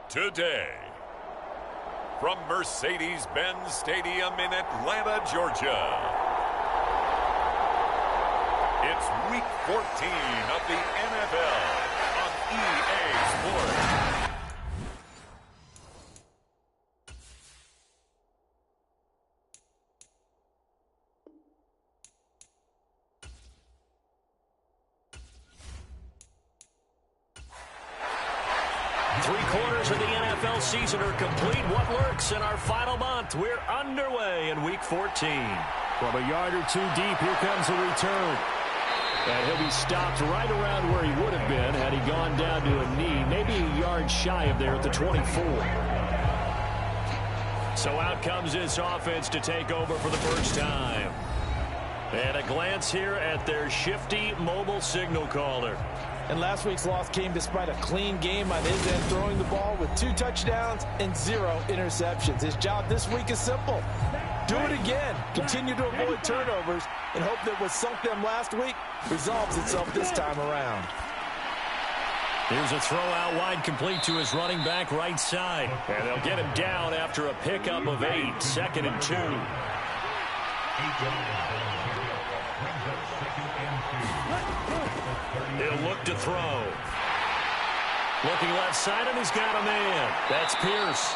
today. From Mercedes-Benz Stadium in Atlanta, Georgia, it's Week 14 of the NFL on EA Sports. Three-quarters of the NFL season are complete. What lurks in our final month? We're underway in Week 14. From a yard or two deep, here comes the return. And he'll be stopped right around where he would have been had he gone down to a knee, maybe a yard shy of there at the 24. So out comes this offense to take over for the first time. And a glance here at their shifty mobile signal caller. And last week's loss came despite a clean game on his end, throwing the ball with 2 touchdowns and 0 interceptions. His job this week is simple. Do it again. Continue to avoid turnovers and hope that what sunk them last week resolves itself this time around. Here's a throw out wide, complete to his running back right side. And they'll get him down after a pickup of 8, 2nd and 2. He'll look to throw. Looking left side, and he's got a man. That's Pierce.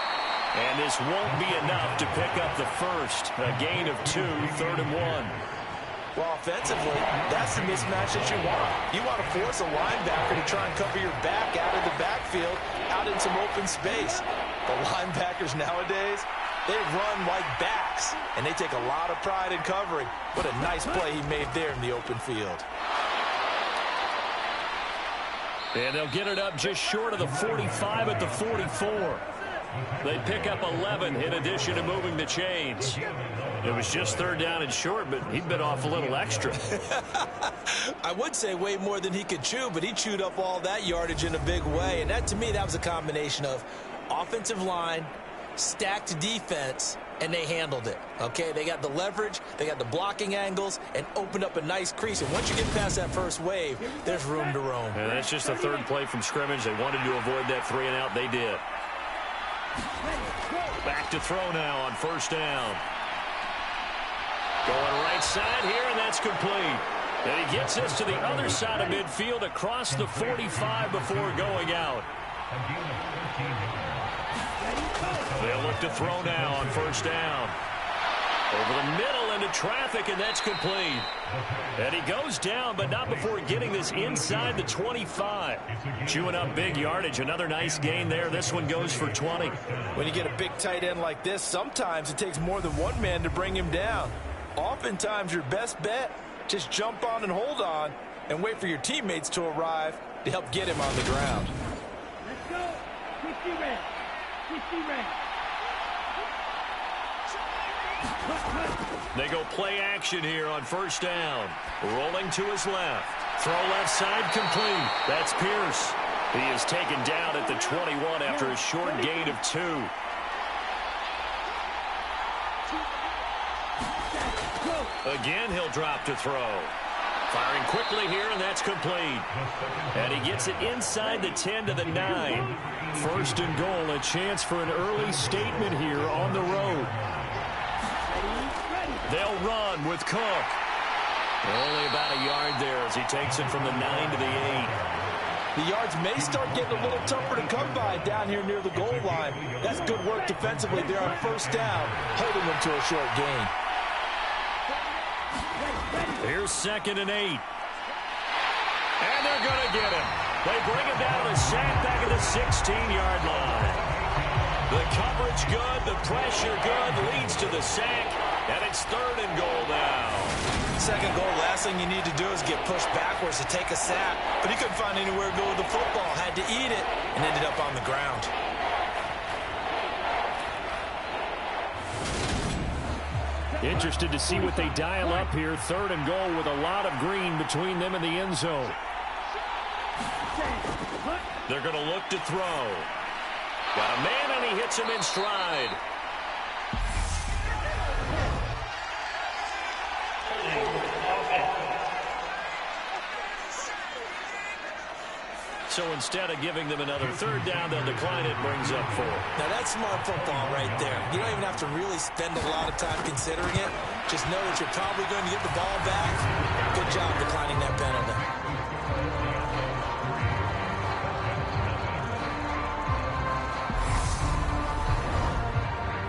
And this won't be enough to pick up the first. A gain of 2, 3rd and 1. Well, offensively, that's the mismatch that you want. You want to force a linebacker to try and cover your back out of the backfield, out in some open space. The linebackers nowadays, they run like backs, and they take a lot of pride in covering. What a nice play he made there in the open field. And they'll get it up just short of the 45 at the 44. They pick up 11 in addition to moving the chains. It was just 3rd down and short, but he bit off a little extra. I would say way more than he could chew, but he chewed up all that yardage in a big way. And that, to me, that was a combination of offensive line, stacked defense, and they handled it. Okay, they got the leverage, they got the blocking angles, and opened up a nice crease. And once you get past that first wave, there's room to roam. And that's just the 3rd play from scrimmage. They wanted to avoid that 3 and out. They did. Back to throw now on 1st down. Going right side here, and that's complete. And he gets us to the other side of midfield across the 45 before going out. They'll look to throw now on 1st down. Over the middle into traffic, and that's complete. And he goes down, but not before getting this inside the 25. Chewing up big yardage. Another nice gain there. This one goes for 20. When you get a big tight end like this, sometimes it takes more than one man to bring him down. Oftentimes, your best bet, just jump on and hold on and wait for your teammates to arrive to help get him on the ground. Let's go. 50 red. 50 red. They go play action here on 1st down. Rolling to his left. Throw left side complete. That's Pierce. He is taken down at the 21 after a short gain of 2. Again, he'll drop to throw. Firing quickly here, and that's complete. And he gets it inside the 10 to the 9. 1st and goal, a chance for an early statement here on the road. They'll run with Cook. Only about a yard there as he takes it from the 9 to the 8. The yards may start getting a little tougher to come by down here near the goal line. That's good work defensively there on 1st down, holding them to a short gain. Here's 2nd and 8. And they're going to get him. They bring him down to a sack back at the 16-yard line. The coverage good, the pressure good, leads to the sack, and it's 3rd and goal now. 2nd goal, last thing you need to do is get pushed backwards to take a sack, but he couldn't find anywhere to go with the football, had to eat it, and ended up on the ground. Interested to see what they dial up here. 3rd and goal with a lot of green between them and the end zone. They're going to look to throw. Got a man, and he hits him in stride. So instead of giving them another third down, they'll decline it, brings up 4. Now, that's smart football right there. You don't even have to really spend a lot of time considering it. Just know that you're probably going to get the ball back. Good job declining that penalty.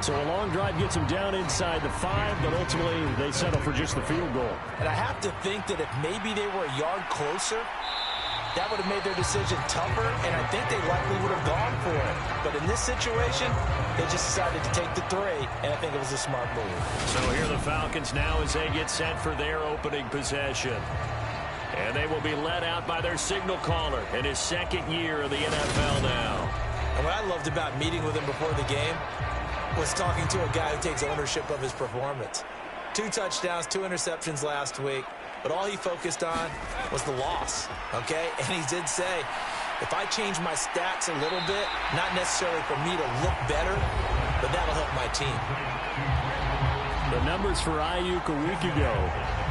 So a long drive gets them down inside the 5, but ultimately they settle for just the field goal. And I have to think that if maybe they were a yard closer, that would have made their decision tougher, and I think they likely would have gone for it. But in this situation, they just decided to take the 3, and I think it was a smart move. So here are the Falcons now as they get set for their opening possession. And they will be led out by their signal caller in his second year of the NFL now. And what I loved about meeting with him before the game was talking to a guy who takes ownership of his performance. 2 touchdowns, 2 interceptions last week, but all he focused on was the loss, okay? And he did say, if I change my stats a little bit, not necessarily for me to look better, but that'll help my team. The numbers for Ayuk a week ago.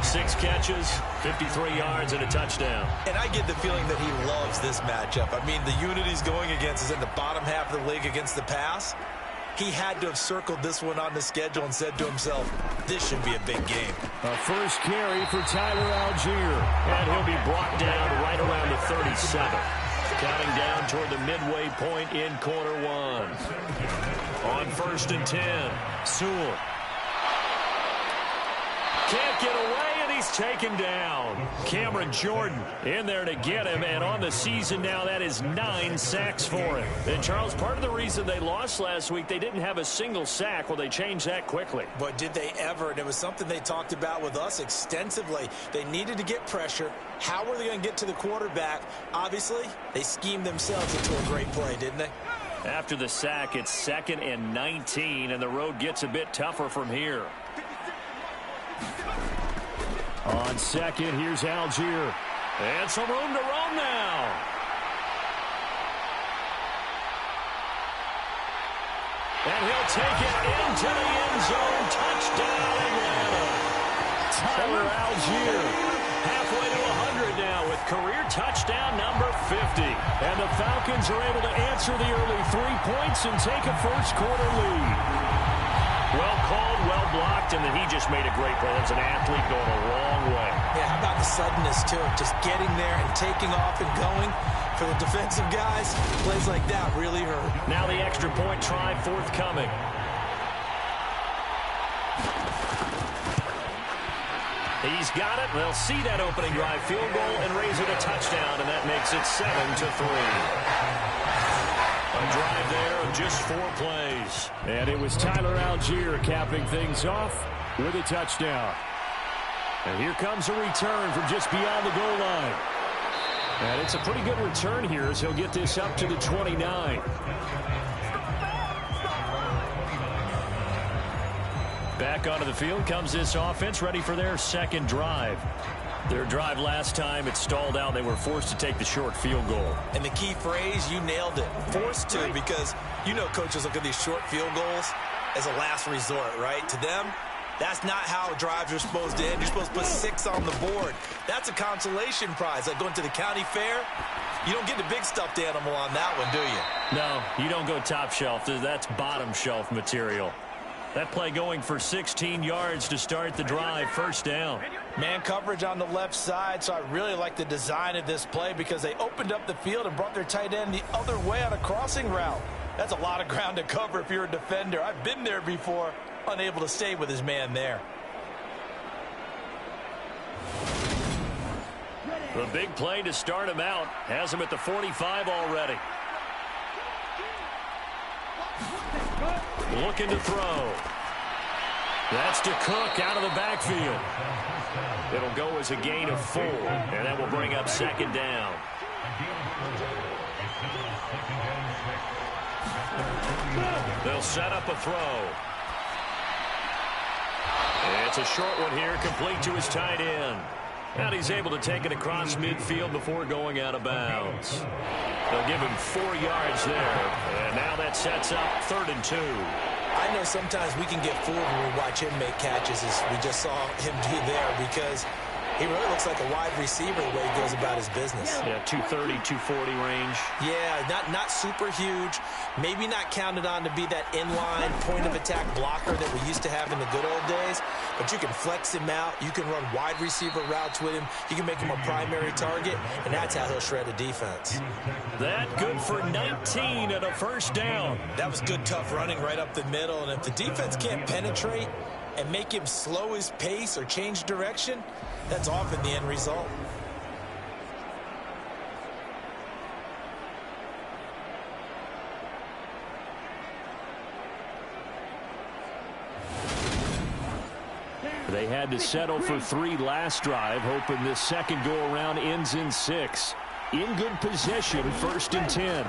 6 catches, 53 yards, and a touchdown. And I get the feeling that he loves this matchup. I mean, the unit he's going against is in the bottom half of the league against the pass. He had to have circled this one on the schedule and said to himself, this should be a big game. A first carry for Tyler Algier. And he'll be brought down right around the 37. Counting down toward the midway point in quarter 1. On 1st and 10, Sewell. Can't get away, and he's taken down. Cameron Jordan in there to get him, and on the season now, that is 9 sacks for him. And, Charles, part of the reason they lost last week, they didn't have a single sack. Well, they changed that quickly. But did they ever? And it was something they talked about with us extensively. They needed to get pressure. How were they going to get to the quarterback? Obviously, they schemed themselves into a great play, didn't they? After the sack, it's 2nd and 19, and the road gets a bit tougher from here. On 2nd, here's Algier. And some room to roam now. And he'll take it into the end zone. Touchdown, Atlanta. Tyler Algier. Halfway to 100 now with career touchdown number 50. And the Falcons are able to answer the early 3 points and take a first-quarter lead. Well called, well blocked, and then he just made a great play. That was an athlete going a long way. Yeah, how about the suddenness, too? Just getting there and taking off and going. For the defensive guys, plays like that really hurt. Now the extra point try forthcoming. He's got it. They'll see that opening drive field goal and raise it a touchdown, and that makes it 7-3. A drive there of just 4 plays. And it was Tyler Algier capping things off with a touchdown. And here comes a return from just beyond the goal line. And it's a pretty good return here as he'll get this up to the 29. Back onto the field comes this offense, ready for their second drive. Their drive last time, it stalled out. They were forced to take the short field goal. And the key phrase, you nailed it. Forced to, because you know coaches look at these short field goals as a last resort, right? To them, that's not how drives are supposed to end. You're supposed to put 6 on the board. That's a consolation prize. Like going to the county fair, you don't get the big stuffed animal on that one, do you? No, you don't go top shelf. That's bottom shelf material. That play going for 16 yards to start the drive, first down. Man coverage on the left side, so I really like the design of this play because they opened up the field and brought their tight end the other way on a crossing route. That's a lot of ground to cover if you're a defender. I've been there before, unable to stay with his man there. The big play to start him out has him at the 45 already. Looking to throw. That's to Cook out of the backfield. It'll go as a gain of 4, and that will bring up second down. They'll set up a throw. It's a short one here, complete to his tight end. And he's able to take it across midfield before going out of bounds. They'll give him 4 yards there. And now that sets up 3rd and 2. I know sometimes we can get fooled when we watch him make catches, as we just saw him do there, because He really looks like a wide receiver the way he goes about his business. Yeah, 230, 240 range. Yeah, not super huge. Maybe not counted on to be that inline point-of-attack blocker that we used to have in the good old days. But you can flex him out. You can run wide receiver routes with him. You can make him a primary target, and that's how he'll shred a defense. That good for 19 and a first down. That was good, tough running right up the middle. And if the defense can't penetrate and make him slow his pace or change direction, that's often the end result. They had to settle for 3 last drive, hoping this second go-around ends in 6. In good position, 1st and 10.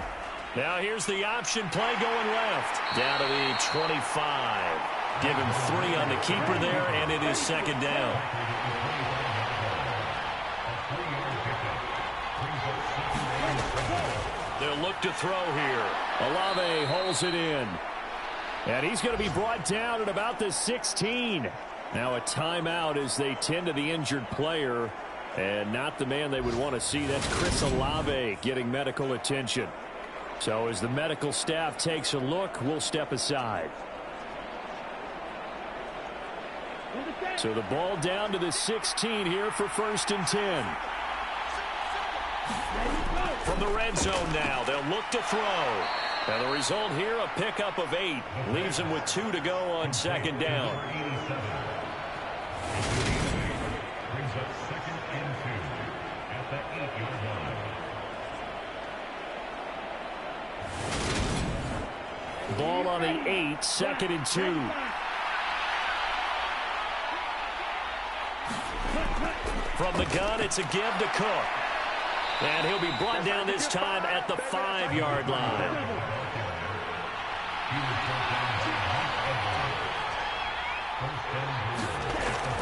Now here's the option play going left. Down to the 25. Give him 3 on the keeper there, and it is 2nd down. They'll look to throw here. Olave holds it in. And he's going to be brought down at about the 16. Now a timeout as they tend to the injured player. And not the man they would want to see. That's Chris Olave getting medical attention. So as the medical staff takes a look, we'll step aside. So the ball down to the 16 here for 1st and 10. From the red zone now, they'll look to throw. And the result here, a pickup of 8. Leaves them with 2 to go on 2nd down. Ball on the 8, 2nd and 2. From the gun, it's a give to Cook. And he'll be brought down this time at the 5-yard line.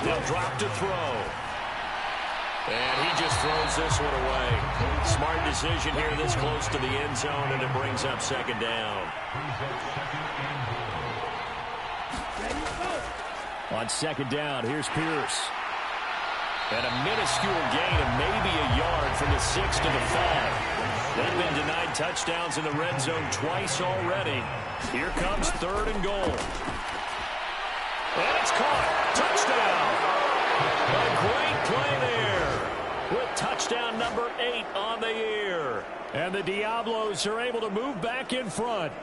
They'll drop to throw. And he just throws this one away. Smart decision here this close to the end zone, and it brings up 2nd down. On 2nd down, here's Pierce. And a minuscule gain of maybe a yard from the 6 to the 5. They've been denied touchdowns in the red zone twice already. Here comes 3rd and goal. And it's caught. Touchdown. A great play there with touchdown number 8 on the year. And the Diablos are able to move back in front.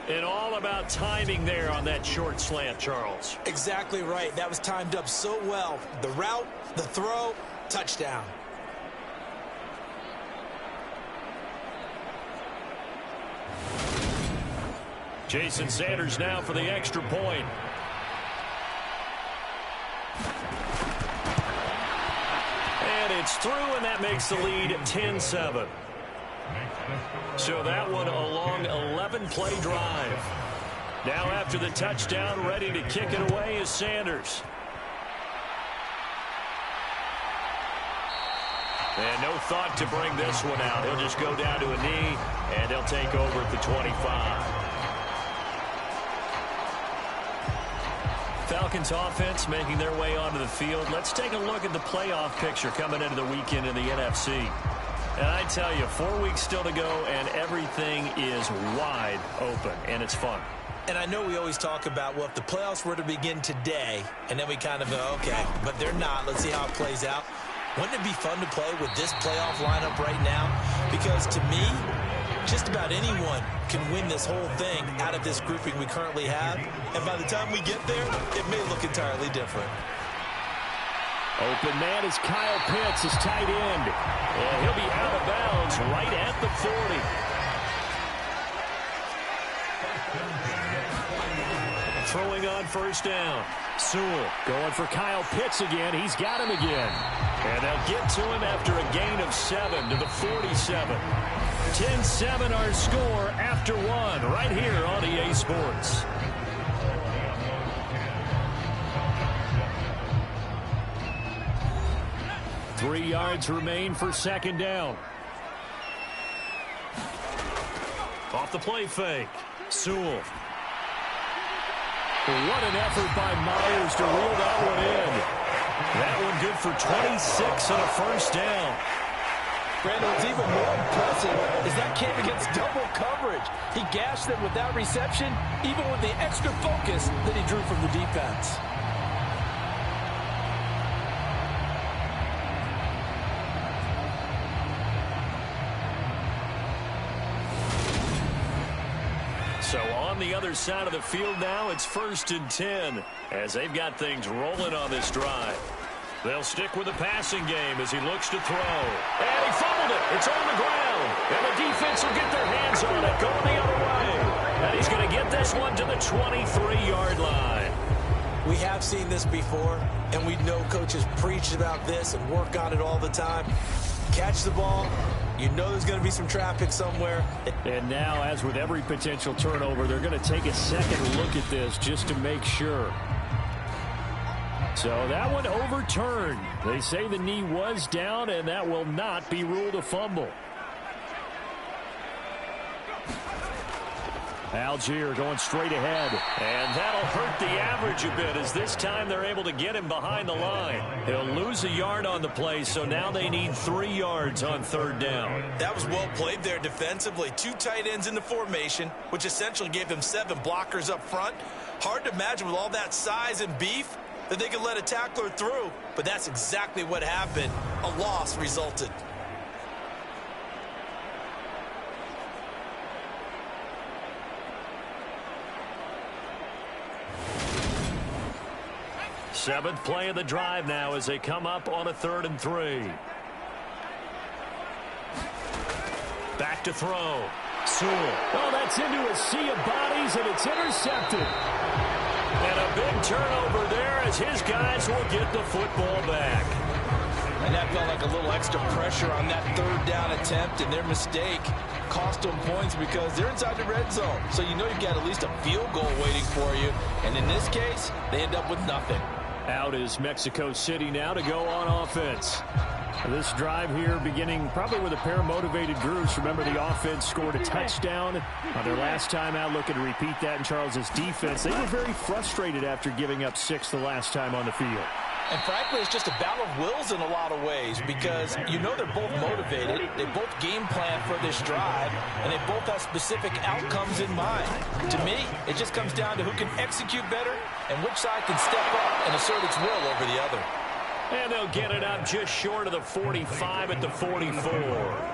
And all about timing there on that short slant, Charles. Exactly right. That was timed up so well. The route, the throw, touchdown. Jason Sanders now for the extra point. And it's through, and that makes the lead 10-7. So that one a long 11-play drive. Now after the touchdown, ready to kick it away is Sanders. And no thought to bring this one out. He'll just go down to a knee, and they'll take over at the 25. Falcons offense making their way onto the field. Let's take a look at the playoff picture coming into the weekend in the NFC. And I tell you, 4 weeks still to go, and everything is wide open, and it's fun. And I know we always talk about, well, if the playoffs were to begin today, and then we kind of go, okay, but they're not. Let's see how it plays out. Wouldn't it be fun to play with this playoff lineup right now? Because to me, just about anyone can win this whole thing out of this grouping we currently have. And by the time we get there, it may look entirely different. Open man is Kyle Pitts, his tight end. And he'll be out of bounds right at the 40. Throwing on 1st down. Sewell going for Kyle Pitts again. He's got him again. And they'll get to him after a gain of 7 to the 47. 10-7 our score after 1 right here on EA Sports. Three yards remain for 2nd down. Off the play fake. Sewell. What an effort by Myers to reel that one in. That one good for 26 and a first down. Brandon, what's even more impressive is that came against double coverage. He gashed them with that reception, even with the extra focus that he drew from the defense. So on the other side of the field now, it's 1st and 10 as they've got things rolling on this drive. They'll stick with the passing game as he looks to throw. And he fumbled it. It's on the ground. And the defense will get their hands on it, going the other way. And he's going to get this one to the 23-yard line. We have seen this before, and we know coaches preach about this and work on it all the time. Catch the ball. You know there's going to be some traffic somewhere. And now, as with every potential turnover, they're going to take a second look at this just to make sure. So that one overturned. They say the knee was down, and that will not be ruled a fumble. Algier going straight ahead. And that'll hurt the average a bit as this time they're able to get him behind the line. He'll lose a yard on the play, so now they need 3 yards on 3rd down. That was well played there defensively. 2 tight ends in the formation, which essentially gave them 7 blockers up front. Hard to imagine with all that size and beef that they could let a tackler through, but that's exactly what happened. A loss resulted. Seventh play of the drive now as they come up on a 3rd and 3. Back to throw. Sewell. Oh, that's into a sea of bodies, and it's intercepted. And a big turnover there as his guys will get the football back. And that felt like a little extra pressure on that 3rd down attempt, and their mistake cost them points because they're inside the red zone. So you know you've got at least a field goal waiting for you. And in this case, they end up with nothing. Out is Mexico City now to go on offense. This drive here beginning probably with a pair of motivated groups. Remember, the offense scored a touchdown on their last time out. Looking to repeat that in Charles's defense. They were very frustrated after giving up 6 the last time on the field. And frankly, it's just a battle of wills in a lot of ways because you know they're both motivated. They both game plan for this drive, and they both have specific outcomes in mind. To me, it just comes down to who can execute better and which side can step up and assert its will over the other. And they'll get it up just short of the 45 at the 44.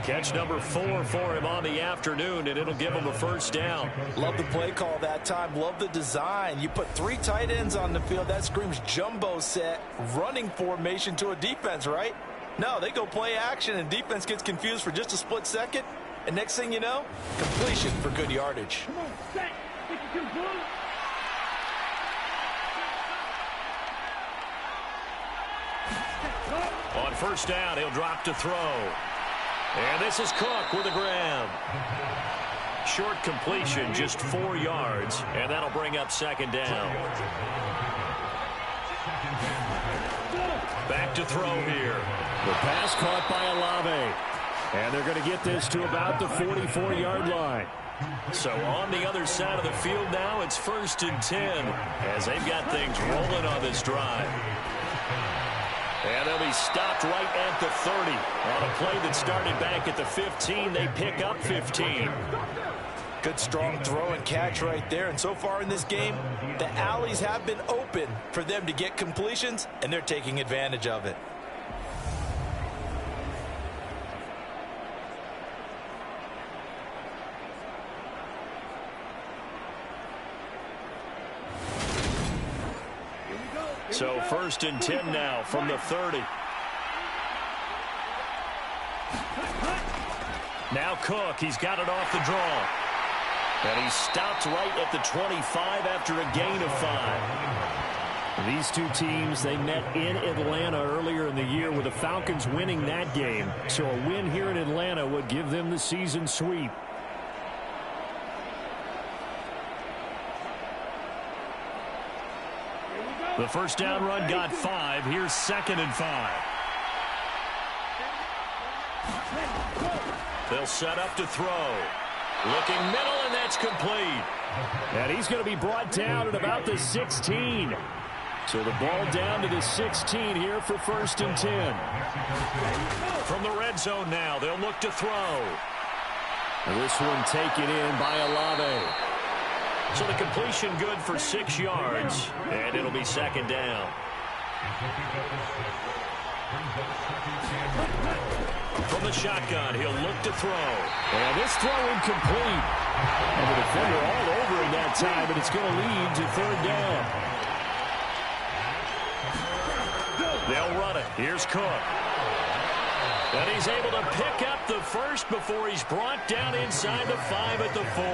Catch number 4 for him on the afternoon, and it'll give him a first down. Love the play call that time. Love the design. You put 3 tight ends on the field. That screams jumbo set, running formation to a defense, right? No, they go play action, and defense gets confused for just a split second. And next thing you know, completion for good yardage. Come on, set. 52 blue. On first down, he'll drop to throw. And this is Cook with a grab. Short completion, just 4 yards, and that'll bring up 2nd down. Back to throw here. The pass caught by Olave. And they're going to get this to about the 44-yard line. So on the other side of the field now, it's 1st and 10 as they've got things rolling on this drive. And they'll be stopped right at the 30. On a play that started back at the 15, they pick up 15. Good strong throw and catch right there. And so far in this game, the alleys have been open for them to get completions, and they're taking advantage of it. So 1st and 10 now from the 30. Now Cook, he's got it off the draw. And he's stopped right at the 25 after a gain of 5. These two teams, they met in Atlanta earlier in the year with the Falcons winning that game. So a win here in Atlanta would give them the season sweep. The first down run got 5. Here's 2nd and 5. They'll set up to throw. Looking middle, and that's complete. And he's going to be brought down at about the 16. So the ball down to the 16 here for 1st and 10. From the red zone now, they'll look to throw. And this one taken in by Olave. So the completion good for 6 yards, and it'll be 2nd down. From the shotgun, he'll look to throw. And this throw incomplete. And the defender all over him that time, but it's going to lead to 3rd down. They'll run it. Here's Cook. And he's able to pick up the first before he's brought down inside the 5 at the 4.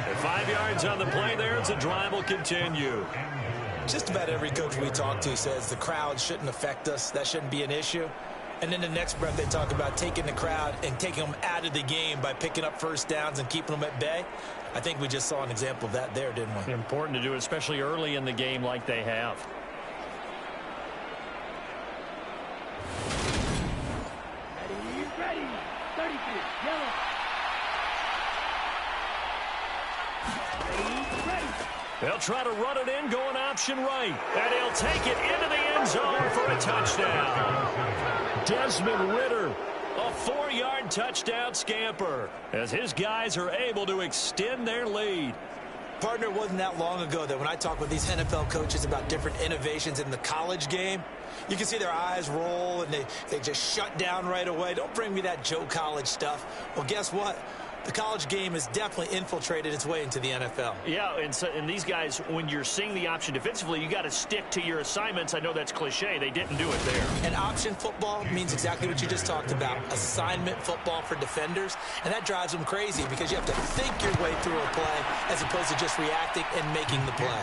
And 5 yards on the play there as the drive will continue. Just about every coach we talk to says the crowd shouldn't affect us. That shouldn't be an issue. And then the next breath they talk about taking the crowd and taking them out of the game by picking up 1st downs and keeping them at bay. I think we just saw an example of that there, didn't we? Important to do it, especially early in the game like they have. Ready. 33. Yellow. Ready. They'll try to run it in, going option right. And he'll take it into the end zone for a touchdown. Desmond Ridder. A 4-yard touchdown scamper as his guys are able to extend their lead. Partner, it wasn't that long ago that when I talk with these NFL coaches about different innovations in the college game, you can see their eyes roll and they just shut down right away. Don't bring me that Joe College stuff. Well, guess what? The college game has definitely infiltrated its way into the NFL. Yeah, and these guys, when you're seeing the option defensively, you got to stick to your assignments. I know that's cliche. They didn't do it there. And option football means exactly what you just talked about, assignment football for defenders. And that drives them crazy because you have to think your way through a play as opposed to just reacting and making the play.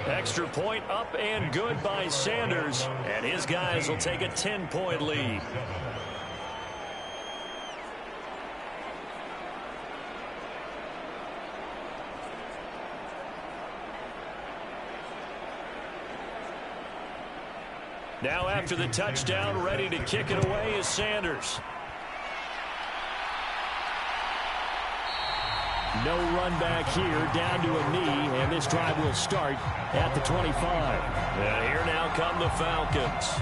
Extra point up and good by Sanders. And his guys will take a 10-point lead. Now after the touchdown, ready to kick it away is Sanders. No run back here, down to a knee, and this drive will start at the 25. And here now come the Falcons.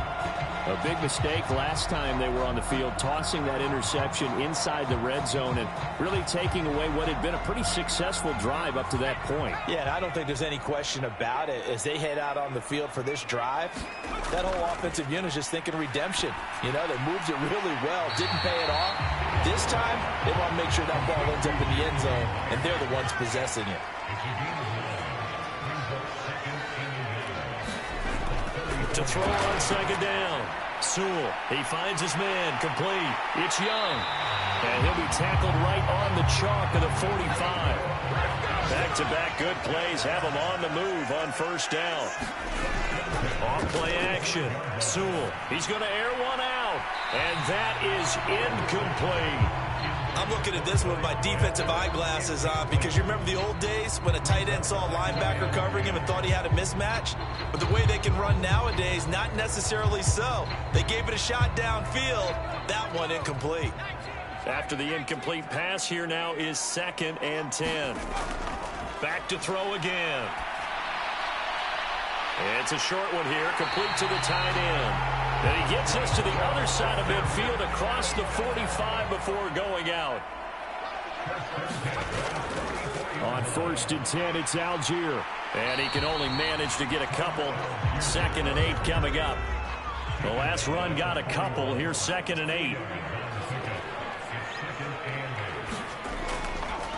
A big mistake last time they were on the field, tossing that interception inside the red zone and really taking away what had been a pretty successful drive up to that point. Yeah, and I don't think there's any question about it. As they head out on the field for this drive, that whole offensive unit is just thinking redemption. You know, they moved it really well, didn't pay it off. This time, they want to make sure that ball ends up in the end zone, and they're the ones possessing it. To throw on 2nd down. Sewell, he finds his man, complete. It's Young. And he'll be tackled right on the chalk of the 45. Back-to-back good plays have him on the move on 1st down. Off-play action. Sewell, he's going to air one out. And that is incomplete. I'm looking at this with my defensive eyeglasses on because you remember the old days when a tight end saw a linebacker covering him and thought he had a mismatch? But the way they can run nowadays, not necessarily so. They gave it a shot downfield. That one incomplete. After the incomplete pass, here now is 2nd and 10. Back to throw again. It's a short one here, complete to the tight end. And he gets us to the other side of midfield across the 45 before going out. On 1st and 10, it's Algier. And he can only manage to get a couple. 2nd and 8 coming up. The last run got a couple. Here's 2nd and 8.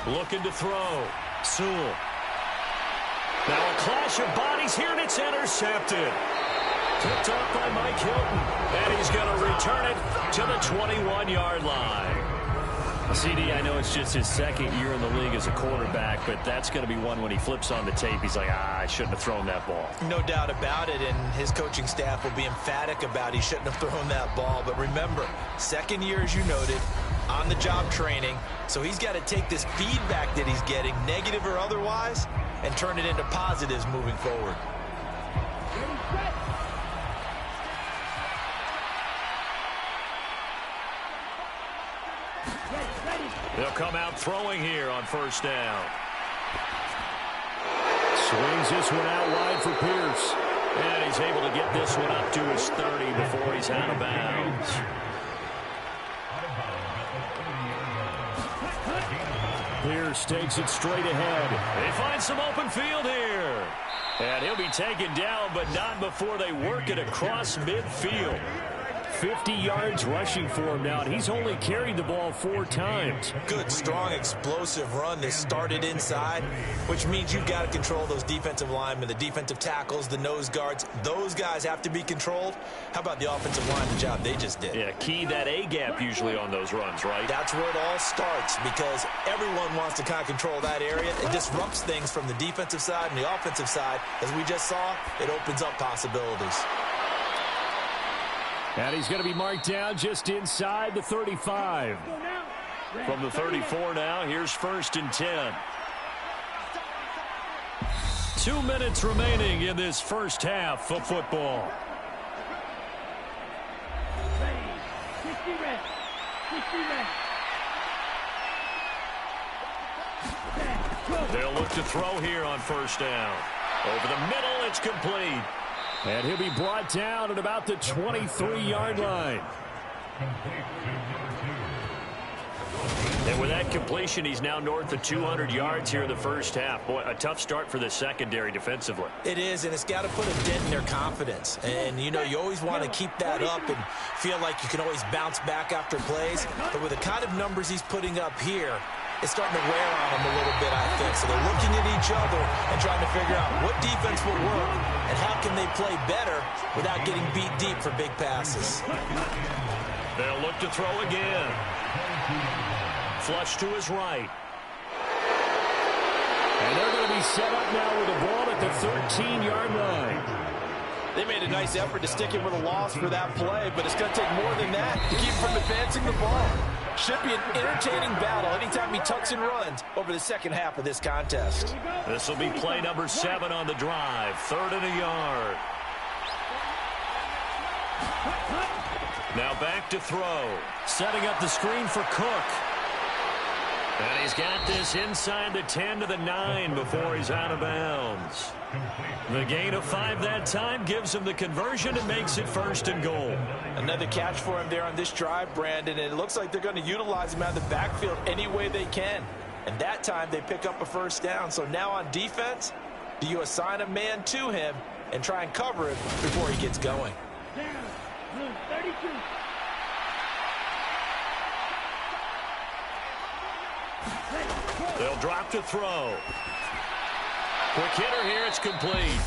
Looking to throw. Sewell. Now a clash of bodies here, and it's intercepted. Picked up by Mike Hilton. And he's going to return it to the 21-yard line. CD, I know it's just his 2nd year in the league as a quarterback, but that's going to be one when he flips on the tape. He's like, I shouldn't have thrown that ball. No doubt about it, and his coaching staff will be emphatic about he shouldn't have thrown that ball. But remember, 2nd year, as you noted, on-the-job training. So he's got to take this feedback that he's getting, negative or otherwise, and turn it into positives moving forward. They'll come out throwing here on 1st down. Swings this one out wide for Pierce. And he's able to get this one up to his 30 before he's out of bounds. Pierce takes it straight ahead. They find some open field here. And he'll be taken down, but not before they work it across midfield. 50 yards rushing for him now, and he's only carried the ball 4 times. Good, strong, explosive run that started inside, which means you've got to control those defensive linemen, the defensive tackles, the nose guards. Those guys have to be controlled. How about the offensive line, the job they just did? Yeah, key that A-gap usually on those runs, right? That's where it all starts, because everyone wants to kind of control that area. It disrupts things from the defensive side and the offensive side. As we just saw, it opens up possibilities. And he's going to be marked down just inside the 35. From the 34 now, here's 1st and 10. 2 minutes remaining in this first half of football. They'll look to throw here on 1st down. Over the middle, it's complete. And he'll be brought down at about the 23-yard line. And with that completion, he's now north of 200 yards here in the first half. Boy, a tough start for the secondary defensively. It is, and it's got to put a dent in their confidence. And, you know, you always want to keep that up and feel like you can always bounce back after plays. But with the kind of numbers he's putting up here, it's starting to wear on them a little bit, I think. So they're looking at each other and trying to figure out what defense will work and how can they play better without getting beat deep for big passes. They'll look to throw again. Flush to his right. And they're going to be set up now with the ball at the 13-yard line. They made a nice effort to stick him with a loss for that play, but it's going to take more than that to keep him from advancing the ball. Should be an entertaining battle anytime he tucks and runs over the second half of this contest. This will be play number 7 on the drive. 3rd and a yard. Now back to throw. Setting up the screen for Cook. And he's got this inside the 10 to the 9 before he's out of bounds. The gain of 5 that time gives him the conversion and makes it 1st and goal. Another catch for him there on this drive, Brandon, and it looks like they're going to utilize him out of the backfield any way they can. And that time they pick up a 1st down. So now on defense, do you assign a man to him and try and cover him before he gets going? Down, 32. They'll drop to throw. Quick hitter here, it's complete.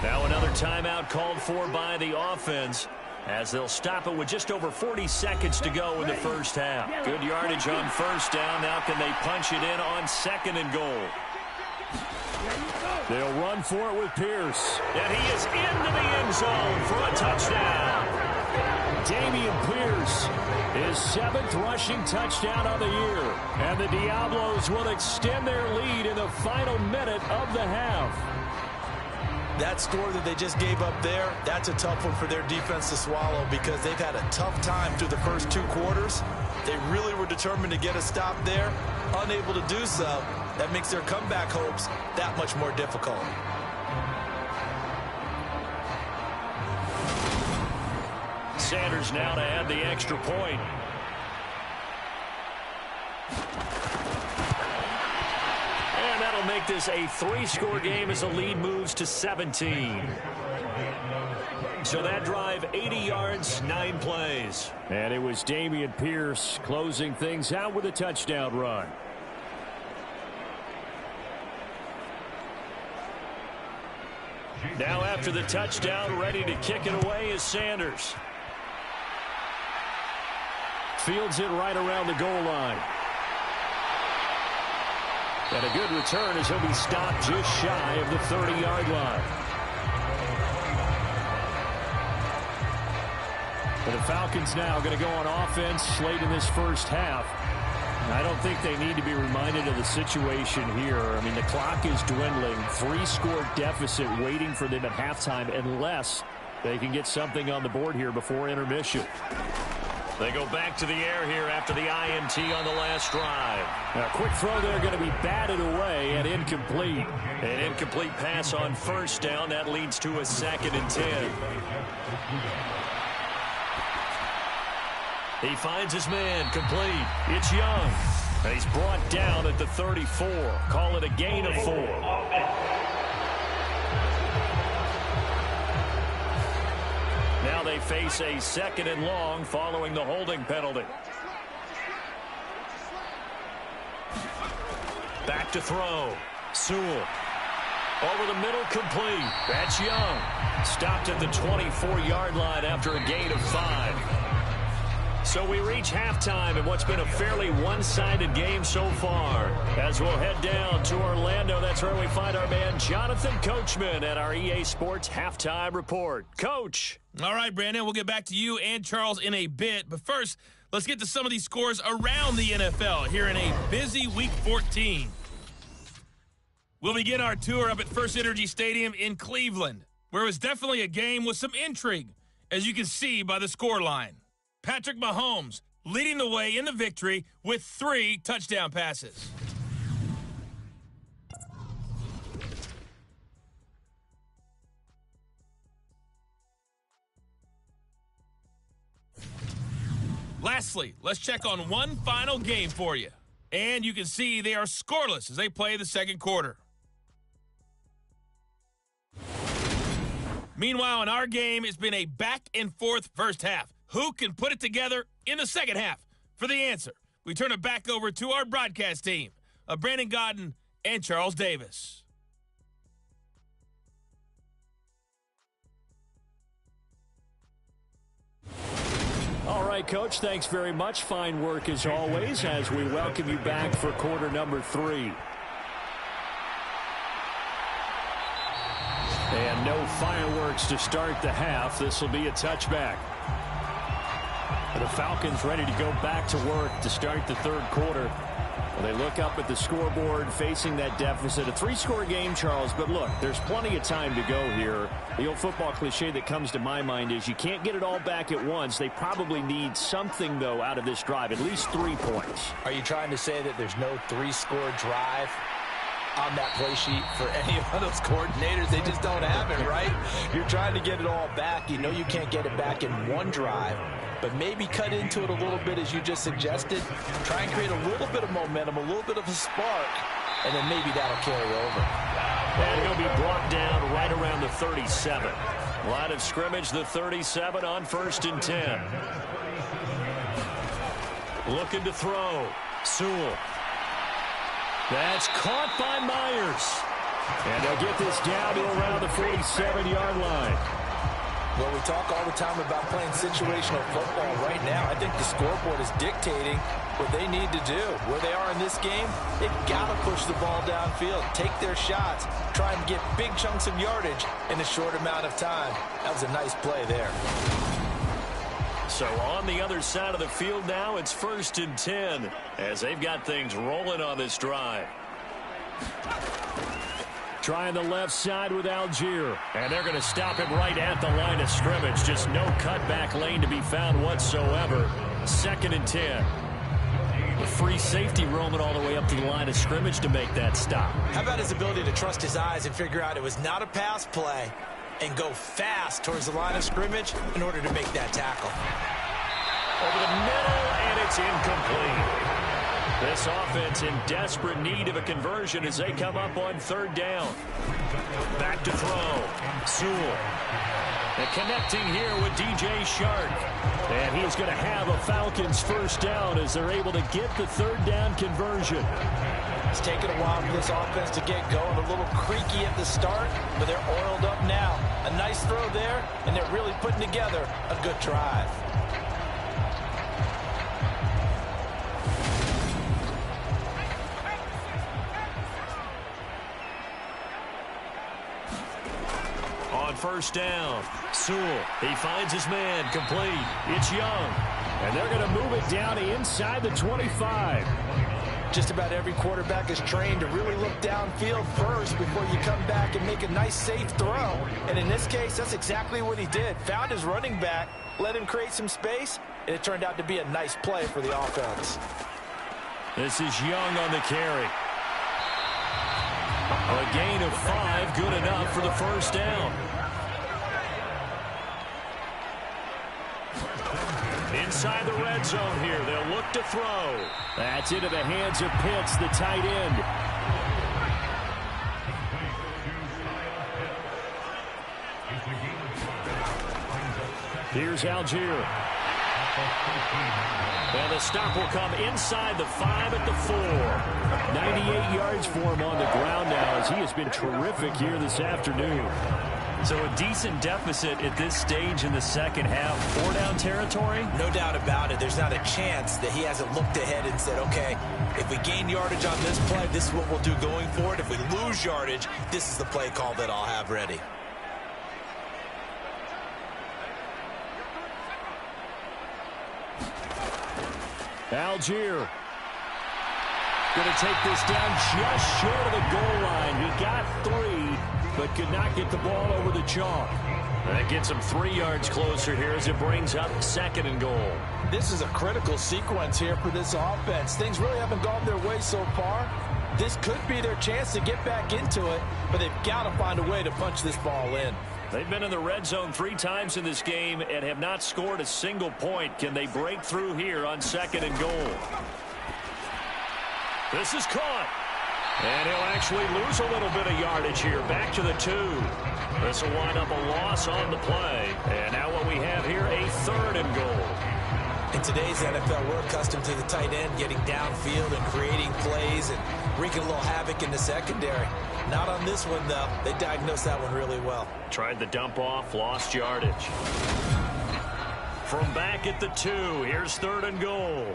Now another timeout called for by the offense as they'll stop it with just over 40 seconds to go in the first half. Good yardage on 1st down. Now can they punch it in on 2nd and goal? They'll run for it with Pierce. And he is into the end zone for a touchdown. Dameon Pierce, his 7th rushing touchdown of the year. And the Diablos will extend their lead in the final minute of the half. That score that they just gave up there, that's a tough one for their defense to swallow because they've had a tough time through the first 2 quarters. They really were determined to get a stop there, unable to do so. That makes their comeback hopes that much more difficult. Sanders now to add the extra point. And that'll make this a 3-score game as the lead moves to 17. So that drive, 80 yards, 9 plays. And it was Dameon Pierce closing things out with a touchdown run. Now after the touchdown, ready to kick it away is Sanders. Fields it right around the goal line. And a good return as he'll be stopped just shy of the 30-yard line. And the Falcons now going to go on offense late in this first half. I don't think they need to be reminded of the situation here. I mean, the clock is dwindling. 3-score deficit waiting for them at halftime unless they can get something on the board here before intermission. They go back to the air here after the INT on the last drive. A quick throw there going to be batted away and incomplete. An incomplete pass on first down. That leads to a 2nd and 10. He finds his man complete. It's Young. And he's brought down at the 34. Call it a gain of 4. Now they face a 2nd and long following the holding penalty. Back to throw. Sewell. Over the middle, complete. That's Young. Stopped at the 24-yard line after a gain of 5. So we reach halftime in what's been a fairly one-sided game so far. As we'll head down to Orlando, that's where we find our man Jonathan Coachman at our EA Sports Halftime Report. Coach. All right, Brandon, we'll get back to you and Charles in a bit. But first, let's get to some of these scores around the NFL here in a busy Week 14. We'll begin our tour up at First Energy Stadium in Cleveland, where it was definitely a game with some intrigue, as you can see by the scoreline. Patrick Mahomes leading the way in the victory with 3 touchdown passes. Lastly, let's check on one final game for you. And you can see they are scoreless as they play the second quarter. Meanwhile, in our game, it's been a back-and-forth first half. Who can put it together in the second half? For the answer, we turn it back over to our broadcast team of Brandon Godden and Charles Davis. All right, Coach, thanks very much. Fine work as always as we welcome you back for quarter number 3. And no fireworks to start the half. This will be a touchback. The Falcons ready to go back to work to start the third quarter. Well, they look up at the scoreboard facing that deficit. A 3-score game, Charles, but look, there's plenty of time to go here. The old football cliche that comes to my mind is you can't get it all back at once. They probably need something, though, out of this drive, at least 3 points. Are you trying to say that there's no 3-score drive on that play sheet for any of those coordinators? They just don't have it, right? You're trying to get it all back. You know you can't get it back in one drive, but maybe cut into it a little bit as you just suggested. Try and create a little bit of momentum, a little bit of a spark, and then maybe that'll carry over. And he'll be brought down right around the 37. Line of scrimmage, the 37 on 1st and 10. Looking to throw. Sewell. That's caught by Myers. And they'll get this down to around the 47-yard line. Well, we talk all the time about playing situational football. Right now, I think the scoreboard is dictating what they need to do. Where they are in this game, they've got to push the ball downfield, take their shots, try and get big chunks of yardage in a short amount of time. That was a nice play there. So on the other side of the field now, it's 1st and 10 as they've got things rolling on this drive. Trying the left side with Algier. And they're going to stop him right at the line of scrimmage. Just no cutback lane to be found whatsoever. 2nd and 10. The free safety roaming all the way up to the line of scrimmage to make that stop. How about his ability to trust his eyes and figure out it was not a pass play and go fast towards the line of scrimmage in order to make that tackle. Over the middle, and it's incomplete. This offense in desperate need of a conversion as they come up on 3rd down. Back to throw. Sewell. And connecting here with DJ Shark. And he's going to have a Falcons 1st down as they're able to get the 3rd down conversion. It's taken a while for this offense to get going. A little creaky at the start, but they're oiled up now. A nice throw there, and they're really putting together a good drive. On 1st down, Sewell, he finds his man, complete. It's Young. And they're going to move it down to inside the 25. Just about every quarterback is trained to really look downfield first before you come back and make a nice, safe throw. And in this case, that's exactly what he did. Found his running back, let him create some space, and it turned out to be a nice play for the offense. This is Young on the carry. A gain of 5, good enough for the first down. Inside the red zone here, they'll look to throw. That's into the hands of Pitts, the tight end. Here's Algier. And the stop will come inside the 5 at the 4. 98 yards for him on the ground now as he has been terrific here this afternoon. So a decent deficit at this stage in the second half. 4-down territory? No doubt about it. There's not a chance that he hasn't looked ahead and said, okay, if we gain yardage on this play, this is what we'll do going forward. If we lose yardage, this is the play call that I'll have ready. Algier going to take this down just short of the goal line. He got 3, but could not get the ball over the chalk. That gets him 3 yards closer here as it brings up 2nd and goal. This is a critical sequence here for this offense. Things really haven't gone their way so far. This could be their chance to get back into it, but they've got to find a way to punch this ball in. They've been in the red zone 3 times in this game and have not scored a single point. Can they break through here on 2nd and goal? This is caught. And he'll actually lose a little bit of yardage here. Back to the 2. This will wind up a loss on the play. And now what we have here, a 3rd and goal. In today's NFL, we're accustomed to the tight end getting downfield and creating plays and wreaking a little havoc in the secondary. Not on this one, though. They diagnosed that one really well. Tried the dump off, lost yardage. From back at the 2, here's 3rd and goal.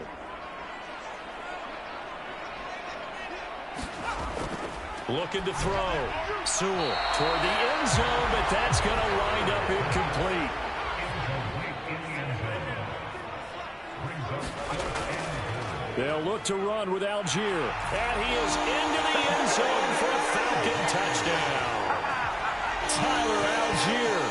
Looking to throw. Sewell toward the end zone, but that's going to wind up incomplete. They'll look to run with Algier. And he is into the end zone for a Falcon touchdown. Tyler Algier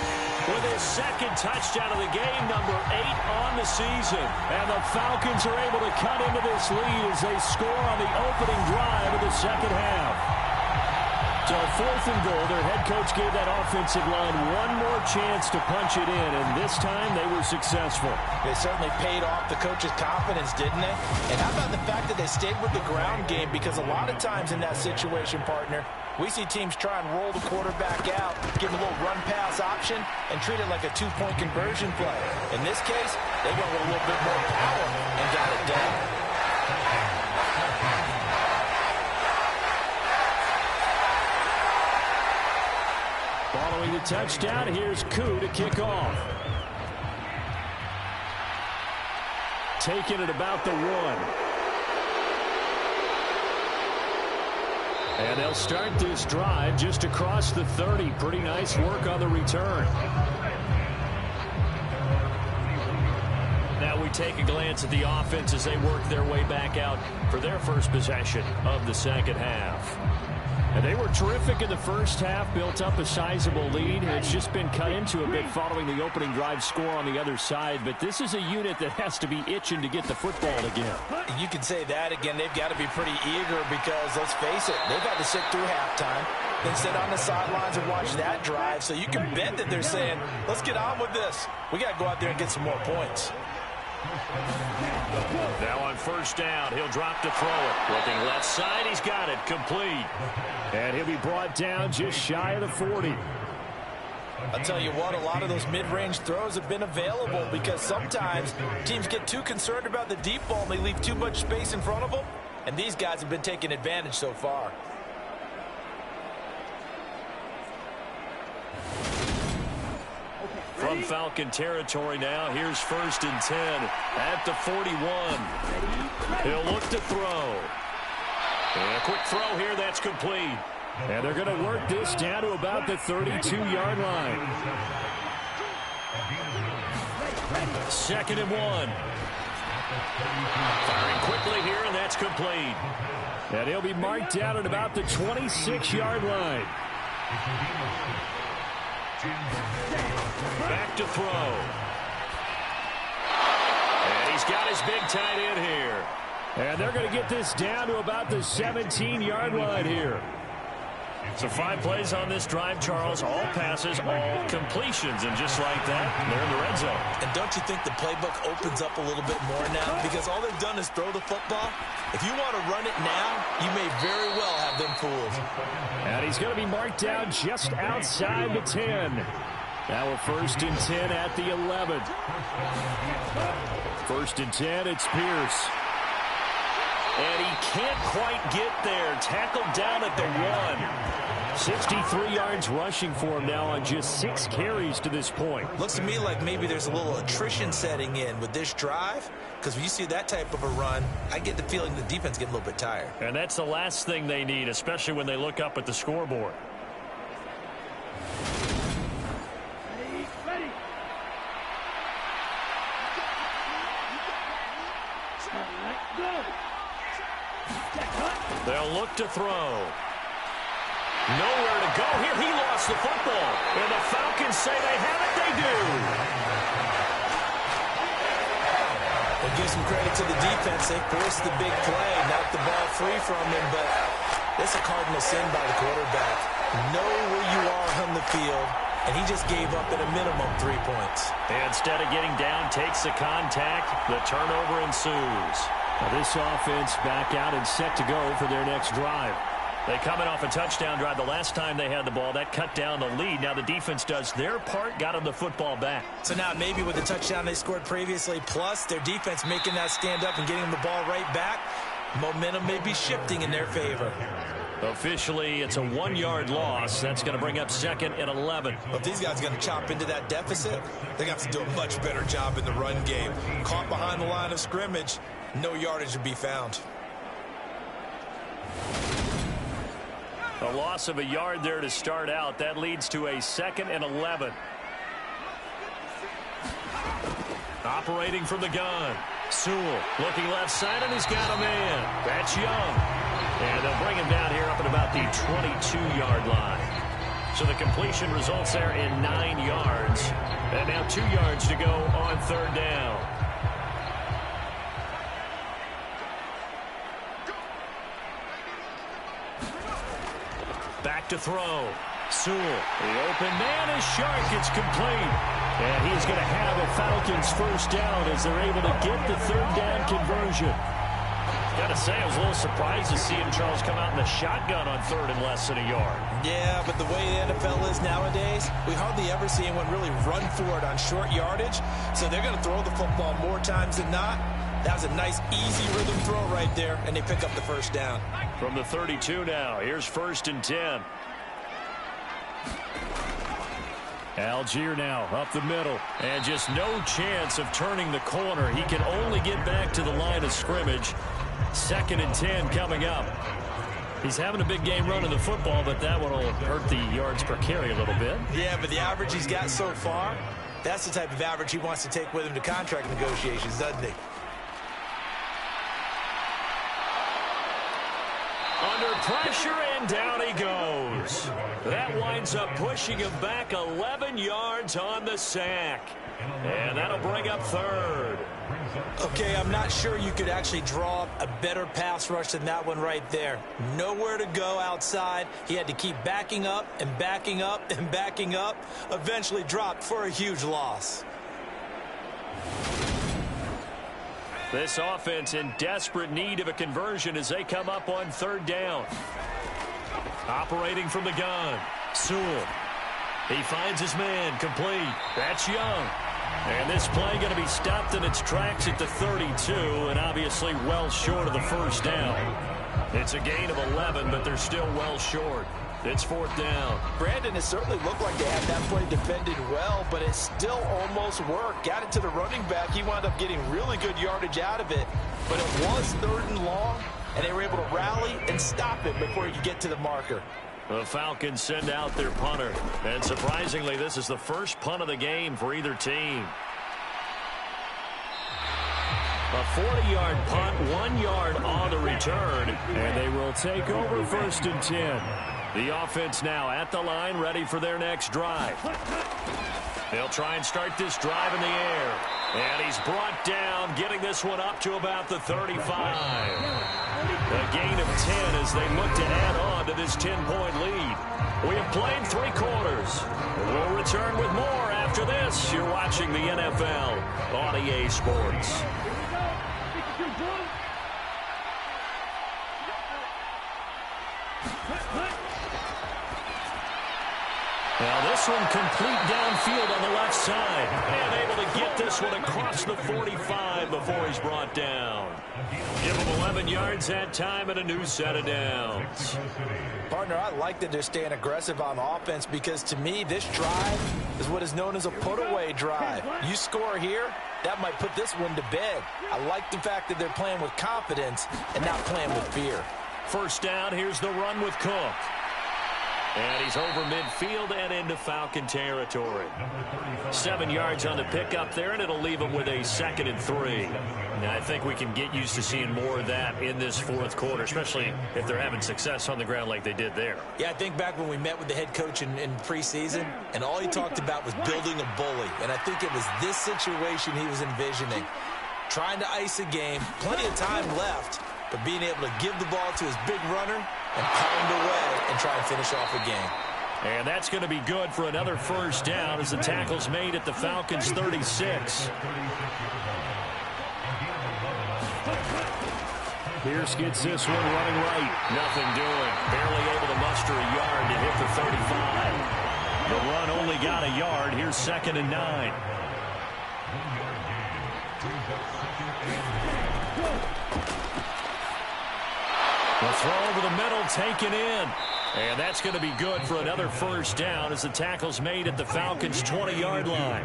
with his 2nd touchdown of the game, number 8 on the season. And the Falcons are able to cut into this lead as they score on the opening drive of the second half. So 4th and goal, their head coach gave that offensive line one more chance to punch it in, and this time they were successful. They certainly paid off the coach's confidence, didn't they? And how about the fact that they stayed with the ground game? Because a lot of times in that situation, partner, we see teams try and roll the quarterback out, give him a little run-pass option, and treat it like a 2-point conversion play. In this case, they went with a little bit more power and got it done. Following the touchdown, here's Koo to kick off. Taking it about the 1. And they'll start this drive just across the 30. Pretty nice work on the return. Now we take a glance at the offense as they work their way back out for their first possession of the second half. And they were terrific in the first half, built up a sizable lead. It's just been cut into a bit following the opening drive score on the other side. But this is a unit that has to be itching to get the football again. You can say that again. They've got to be pretty eager because, let's face it, they've had to sit through halftime, then sit on the sidelines and watch that drive. So you can bet that they're saying, let's get on with this. We got to go out there and get some more points. Now on 1st down, he'll drop to throw it. Looking left side, he's got it. Complete. And he'll be brought down just shy of the 40. I'll tell you what, a lot of those mid-range throws have been available because sometimes teams get too concerned about the deep ball and they leave too much space in front of them. And these guys have been taking advantage so far. From Falcon territory now, here's 1st and 10 at the 41. He'll look to throw. And a quick throw here, that's complete. And they're going to work this down to about the 32-yard line. 2nd and 1. Firing quickly here, and that's complete. And he'll be marked down at about the 26-yard line. Back to throw. he's got his big tight end here. And they're going to get this down to about the 17-yard line here. So 5 plays on this drive, Charles. All passes, all completions. And just like that, they're in the red zone. And don't you think the playbook opens up a little bit more now? Because all they've done is throw the football. If you want to run it now, you may very well have them fooled. And he's going to be marked down just outside the 10. Now a 1st and 10 at the 11. 1st and 10, it's Pierce. And he can't quite get there. Tackled down at the 1. 63 yards rushing for him now on just 6 carries to this point. Looks to me like maybe there's a little attrition setting in with this drive, because when you see that type of a run, I get the feeling the defense getting a little bit tired. And that's the last thing they need, especially when they look up at the scoreboard. Ready. Go. They'll look to throw. Nowhere to go here. He lost the football. And the Falcons say they have it. They do. We'll give some credit to the defense. They forced the big play, knocked the ball free from him, but it's a cardinal sin by the quarterback. Know where you are on the field, and he just gave up at a minimum 3 points. And instead of getting down, takes the contact. The turnover ensues. Now this offense back out and set to go for their next drive. They coming off a touchdown drive. The last time they had the ball, that cut down the lead. Now the defense does their part, got them the football back. So now maybe with the touchdown they scored previously, plus their defense making that stand up and getting them the ball right back, momentum may be shifting in their favor. Officially, it's a 1-yard loss. That's going to bring up 2nd and 11. Well, if these guys are going to chop into that deficit, they're going to have to do a much better job in the run game. Caught behind the line of scrimmage, no yardage to be found. A loss of a yard there to start out. That leads to a 2nd and 11. Operating from the gun. Sewell looking left side, and he's got a man. That's Young. And they'll bring him down here up at about the 22-yard line. So the completion results there in 9 yards. And now 2 yards to go on 3rd down. Back to throw. Sewell, the open man is sharp. It's complete. And he's going to have a Falcons 1st down as they're able to get the 3rd down conversion. Got to say, I was a little surprised to see him, Charles, come out in the shotgun on 3rd and less than a yard. Yeah, but the way the NFL is nowadays, we hardly ever see anyone really run for it on short yardage. So they're going to throw the football more times than not. That was a nice, easy rhythm throw right there, and they pick up the 1st down. From the 32 now, here's 1st and 10. Algier now up the middle. And just no chance of turning the corner. He can only get back to the line of scrimmage. 2nd and 10 coming up. He's having a big game running the football, but that one will hurt the yards per carry a little bit. Yeah, but the average he's got so far, that's the type of average he wants to take with him to contract negotiations, doesn't he? Under pressure, and down he goes. That winds up pushing him back 11 yards on the sack. And that'll bring up 3rd. Okay, I'm not sure you could actually draw a better pass rush than that one right there. Nowhere to go outside. He had to keep backing up and backing up and backing up. Eventually dropped for a huge loss. This offense in desperate need of a conversion as they come up on 3rd down. Operating from the gun. Sewell. He finds his man complete. That's Young. And this play going to be stopped in its tracks at the 32, and obviously well short of the 1st down. It's a gain of 11, but they're still well short. It's 4th down. Brandon, it certainly looked like they had that play defended well, but it still almost worked. Got it to the running back. He wound up getting really good yardage out of it, but it was 3rd and long, and they were able to rally and stop it before he could get to the marker. The Falcons send out their punter. And surprisingly, this is the first punt of the game for either team. A 40-yard punt, 1 yard on the return. And they will take over 1st and 10. The offense now at the line, ready for their next drive. They'll try and start this drive in the air. And he's brought down, getting this one up to about the 35. A gain of 10 as they look to add on to this 10-point lead. We have played 3 quarters. We'll return with more after this. You're watching the NFL on EA Sports. Now this one complete downfield on the left side. And able to get this one across the 45 before he's brought down. Give him 11 yards that time and a new set of downs. Partner, I like that they're staying aggressive on offense because to me this drive is what is known as a put-away drive. You score here, that might put this one to bed. I like the fact that they're playing with confidence and not playing with fear. First down, here's the run with Cook. And he's over midfield and into Falcon territory. 7 yards on the pickup there, and it'll leave him with a 2nd and 3. Now, I think we can get used to seeing more of that in this 4th quarter, especially if they're having success on the ground like they did there. Yeah, I think back when we met with the head coach in preseason, and all he talked about was building a bully. And I think it was this situation he was envisioning. Trying to ice a game, plenty of time left, but being able to give the ball to his big runner and pound away and try and finish off a game. And that's going to be good for another first down as the tackle's made at the Falcons' 36. Pierce gets this one running right. Nothing doing. Barely able to muster a yard to hit the 35. The run only got a yard. Here's 2nd and 9. The throw over the middle, taken in. And that's going to be good for another first down as the tackle's made at the Falcons' 20-yard line.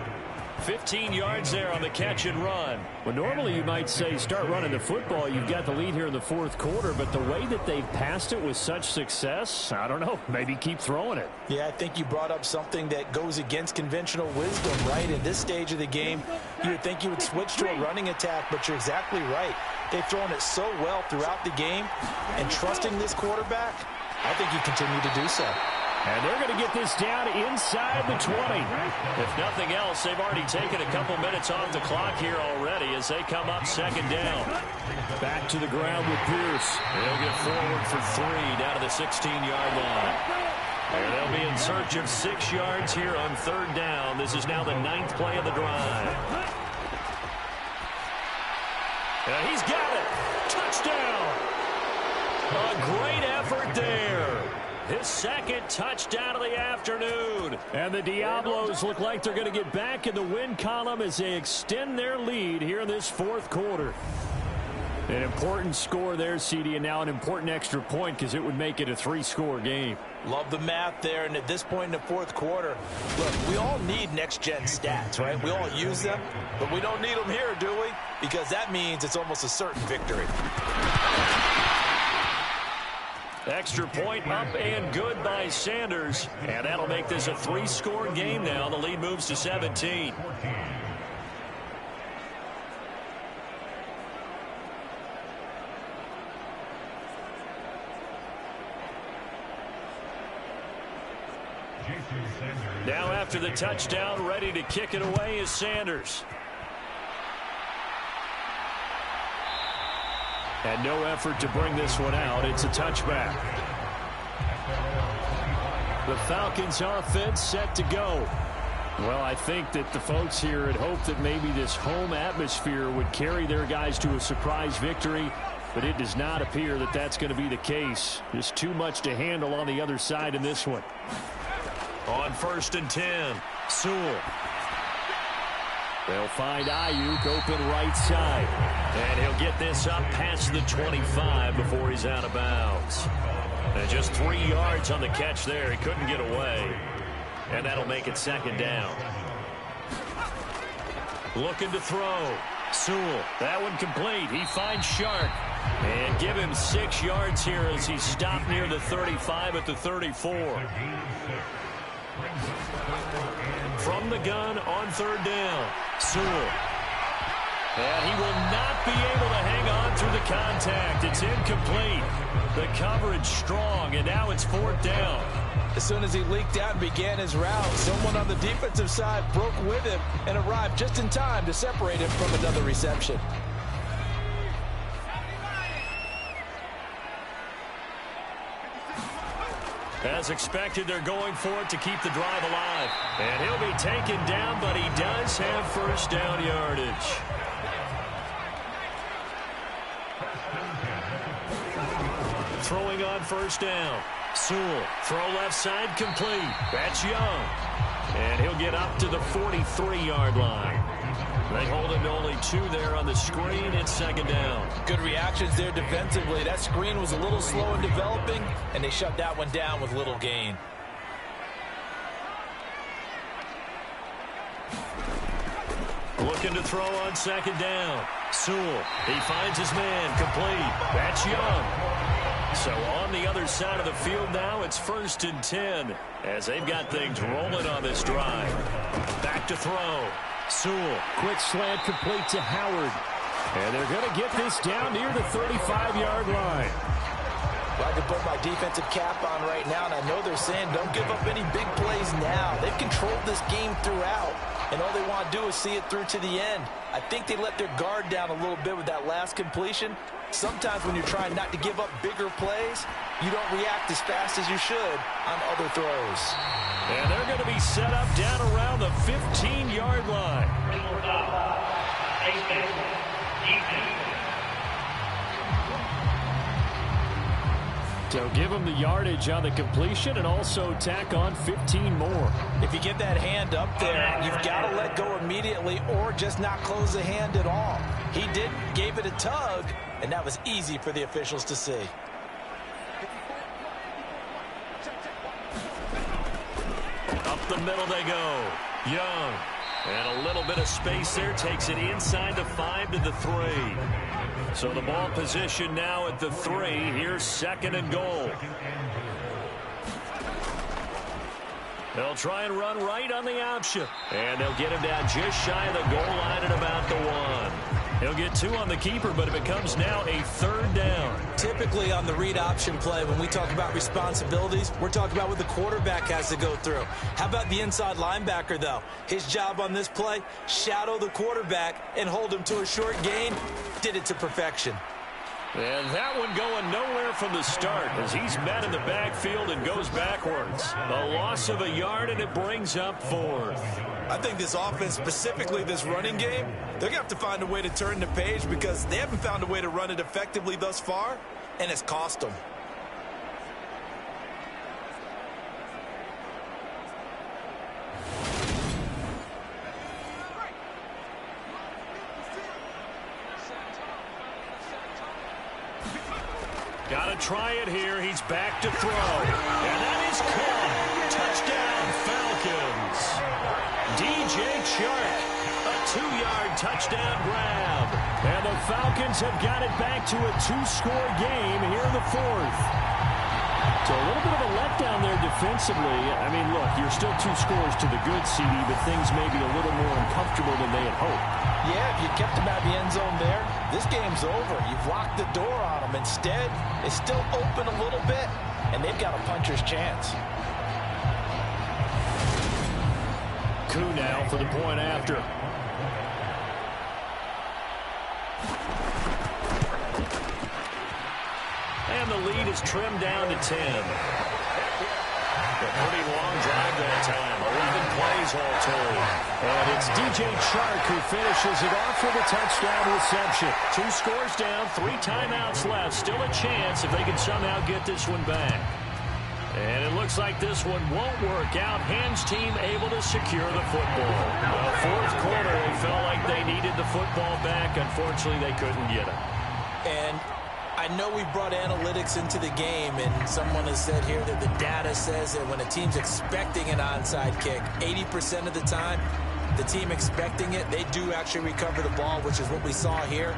15 yards there on the catch and run. Well, normally you might say start running the football. You've got the lead here in the 4th quarter, but the way that they've passed it with such success, I don't know, maybe keep throwing it. Yeah, I think you brought up something that goes against conventional wisdom, right? In this stage of the game, you would think you would switch to a running attack, but you're exactly right. They've thrown it so well throughout the game, and trusting this quarterback, I think you continue to do so. And they're going to get this down inside the 20. If nothing else, they've already taken a couple minutes off the clock here already as they come up 2nd down. Back to the ground with Pierce. They'll get forward for 3 down to the 16-yard line. And they'll be in search of 6 yards here on 3rd down. This is now the 9th play of the drive. And he's got it. Touchdown. A great effort there. His 2nd touchdown of the afternoon. And the Diablos look like they're going to get back in the win column as they extend their lead here in this 4th quarter. An important score there, CD, and now an important extra point because it would make it a 3-score game. Love the math there, and at this point in the 4th quarter, look, we all need next-gen stats, right? We all use them, but we don't need them here, do we? Because that means it's almost a certain victory. Extra point up and good by Sanders. And that'll make this a 3-score game now. The lead moves to 17. Now after the touchdown, ready to kick it away is Sanders. And no effort to bring this one out. It's a touchback. The Falcons offense set to go. Well, I think that the folks here had hoped that maybe this home atmosphere would carry their guys to a surprise victory, but it does not appear that that's going to be the case. There's too much to handle on the other side in this one. On 1st and 10, Sewell. They'll find Ayuk open right side. And he'll get this up past the 25 before he's out of bounds. And just 3 yards on the catch there. He couldn't get away. And that'll make it 2nd down. Looking to throw. Sewell. That one complete. He finds Shark. And give him 6 yards here as he stopped near the 35 at the 34. From the gun on 3rd down. Sewell. And he will not be able to hang on through the contact. It's incomplete. The coverage strong, and now it's 4th down. As soon as he leaked out and began his route, someone on the defensive side broke with him and arrived just in time to separate him from another reception. As expected, they're going for it to keep the drive alive. And he'll be taken down, but he does have first down yardage. Throwing on first down. Sewell, throw left side, complete. That's Young. And he'll get up to the 43-yard line. They hold him to only 2 there on the screen. It's second down. Good reactions there defensively. That screen was a little slow in developing, and they shut that one down with little gain. Looking to throw on second down. Sewell, he finds his man, complete. That's Young. So on the other side of the field now, it's 1st and 10 as they've got things rolling on this drive. Back to throw. Sewell, Quick slant complete to Howard. And they're going to get this down near the 35-yard line. Well, I can put my defensive cap on right now, and I know they're saying don't give up any big plays now. They've controlled this game throughout, and all they want to do is see it through to the end. I think they let their guard down a little bit with that last completion. Sometimes when you're trying not to give up bigger plays, you don't react as fast as you should on other throws. And they're going to be set up down around the 15-yard line. So give them the yardage on the completion and also tack on 15 more. If you get that hand up there, you've got to let go immediately or just not close the hand at all. He didn't, gave it a tug, and that was easy for the officials to see. Up the middle they go. Young. And a little bit of space there. Takes it inside the 5 to the 3. So the ball position now at the 3. Here's 2nd and goal. They'll try and run right on the option. And they'll get him down just shy of the goal line at about the 1. He'll get 2 on the keeper, but it becomes now a 3rd down. Typically on the read option play, when we talk about responsibilities, we're talking about what the quarterback has to go through. How about the inside linebacker, though? His job on this play, shadow the quarterback and hold him to a short gain. Did it to perfection. And that one going nowhere from the start as he's met in the backfield and goes backwards. A loss of a yard, and it brings up 4th. I think this offense, specifically this running game, they're going to have to find a way to turn the page because they haven't found a way to run it effectively thus far, and it's cost them. Got to try it here. He's back to throw. And that is caught. Touchdown, Falcons. DJ Chark, a 2-yard touchdown grab. And the Falcons have got it back to a 2-score game here in the 4th. So a little bit of a letdown there defensively. I mean, look, you're still 2 scores to the good, CD, but things may be a little more uncomfortable than they had hoped. Yeah, if you kept him out of the end zone there, this game's over. You've locked the door on him. Instead, it's still open a little bit, and they've got a puncher's chance. Coup now for the point after. And the lead is trimmed down to 10. A pretty long drive that time. 11 plays all told. And it's DJ Chark who finishes it off with a touchdown reception. 2 scores down, 3 timeouts left. Still a chance if they can somehow get this one back. And it looks like this one won't work out. Hands team able to secure the football. Well, 4th quarter, they felt like they needed the football back. Unfortunately, they couldn't get it. And I know we brought analytics into the game, and someone has said here that the data says that when a team's expecting an onside kick, 80% of the time, the team expecting it, they do actually recover the ball, which is what we saw here.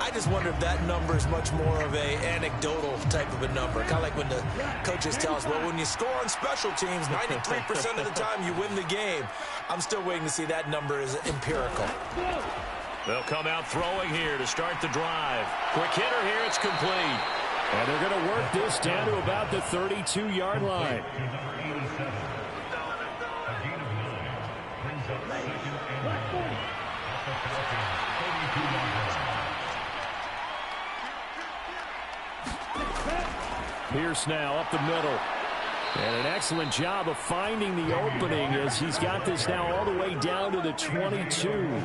I just wonder if that number is much more of a anecdotal type of a number. Kind of like when the coaches tell us, well, when you score on special teams, 93% of the time you win the game. I'm still waiting to see that number is empirical. They'll come out throwing here to start the drive. Quick hitter here, it's complete. And they're going to work this down to about the 32-yard line. Pierce now up the middle. And an excellent job of finding the opening as he's got this now all the way down to the 22.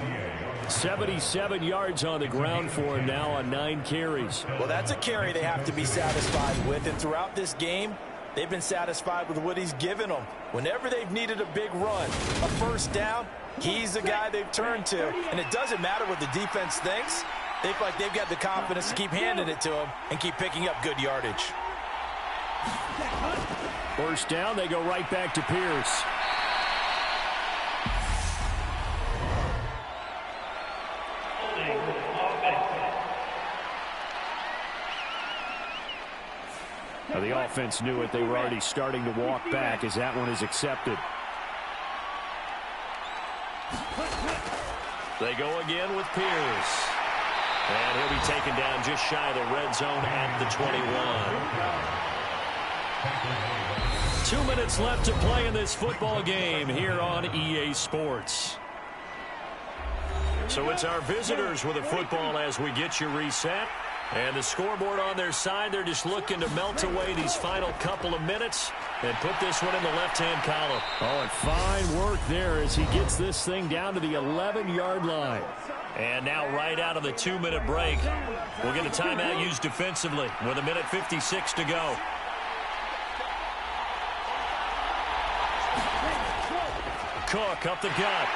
77 yards on the ground for him now on 9 carries. Well, that's a carry they have to be satisfied with. And throughout this game, they've been satisfied with what he's given them. Whenever they've needed a big run, a first down, he's the guy they've turned to. And it doesn't matter what the defense thinks. They feel like they've got the confidence to keep handing it to him and keep picking up good yardage. First down, they go right back to Pierce. Now the offense knew it. They were already starting to walk back as that one is accepted. They go again with Pierce. And he'll be taken down just shy of the red zone at the 21. 2 minutes left to play in this football game here on EA Sports. So it's our visitors with the football as we get you reset. And the scoreboard on their side, they're just looking to melt away these final couple of minutes and put this one in the left-hand column. Oh, and fine work there as he gets this thing down to the 11-yard line. And now right out of the 2-minute break, we'll get a timeout used defensively with 1:56 to go. Cook up the gut.